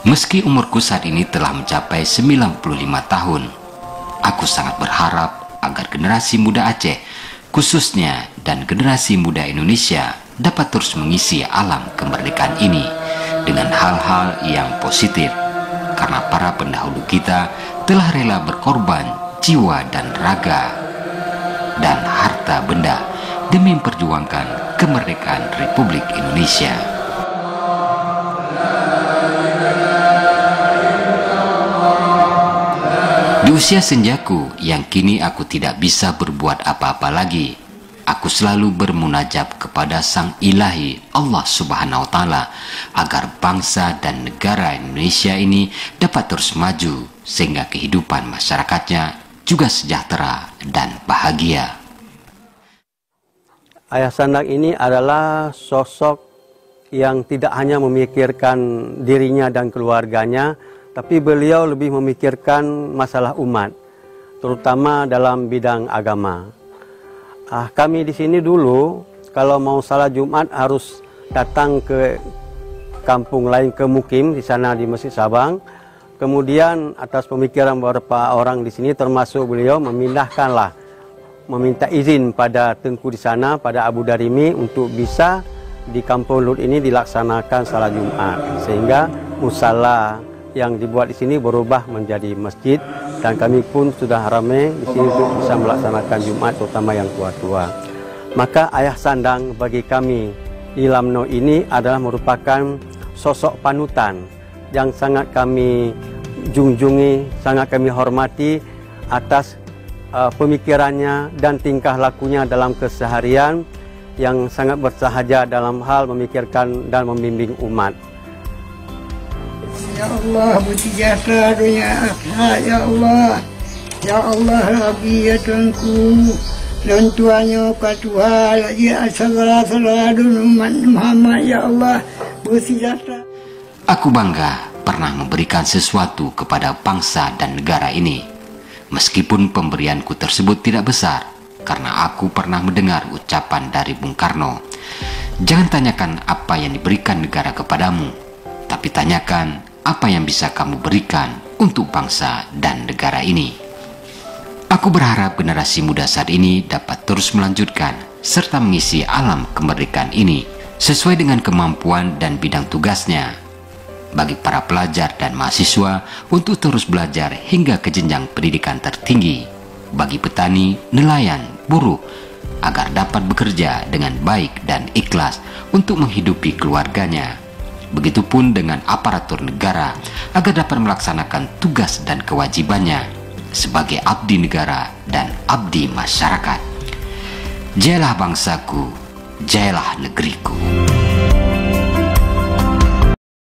Meski umurku saat ini telah mencapai 95 tahun, aku sangat berharap agar generasi muda Aceh, khususnya dan generasi muda Indonesia, dapat terus mengisi alam kemerdekaan ini dengan hal-hal yang positif, karena para pendahulu kita telah rela berkorban jiwa dan raga dan harta benda demi memperjuangkan kemerdekaan Republik Indonesia. Di usia senjaku yang kini aku tidak bisa berbuat apa-apa lagi, aku selalu bermunajat kepada Sang Ilahi Allah Subhanahu wa Ta'ala agar bangsa dan negara Indonesia ini dapat terus maju sehingga kehidupan masyarakatnya juga sejahtera dan bahagia. Ayah Sandak ini adalah sosok yang tidak hanya memikirkan dirinya dan keluarganya, tapi beliau lebih memikirkan masalah umat, terutama dalam bidang agama. Kami di sini dulu, kalau mau salat Jumat harus datang ke kampung lain, ke Mukim, di sana di Masjid Sabang. Kemudian atas pemikiran beberapa orang di sini, termasuk beliau, meminta izin pada Tengku di sana, pada Abu Darimi, untuk bisa di Kampung Lut ini dilaksanakan salat Jumat, sehingga musala yang dibuat di sini berubah menjadi masjid, dan kami pun sudah ramai di sini untuk bisa melaksanakan Jumat, terutama yang tua-tua. Maka Ayah Sandang bagi kami di Lamno ini adalah merupakan sosok panutan yang sangat kami junjungi, sangat kami hormati atas pemikirannya dan tingkah lakunya dalam keseharian yang sangat bersahaja dalam hal memikirkan dan membimbing umat. Ya Allah, bersejahtera dunia akhirat, ya Allah. Ya Allah, Rabbi ya Tuanku, dan Tuannya ke Tuhan, ya Asal-Asal umat Muhammad, ya Allah, bersejahtera. Aku bangga pernah memberikan sesuatu kepada bangsa dan negara ini, meskipun pemberianku tersebut tidak besar, karena aku pernah mendengar ucapan dari Bung Karno, jangan tanyakan apa yang diberikan negara kepadamu, tapi tanyakan apa yang bisa kamu berikan untuk bangsa dan negara ini. Aku berharap generasi muda saat ini dapat terus melanjutkan serta mengisi alam kemerdekaan ini sesuai dengan kemampuan dan bidang tugasnya. Bagi para pelajar dan mahasiswa untuk terus belajar hingga ke jenjang pendidikan tertinggi. Bagi petani, nelayan, buruh, agar dapat bekerja dengan baik dan ikhlas untuk menghidupi keluarganya. Begitupun dengan aparatur negara agar dapat melaksanakan tugas dan kewajibannya sebagai abdi negara dan abdi masyarakat. Jayalah bangsaku, jayalah negeriku.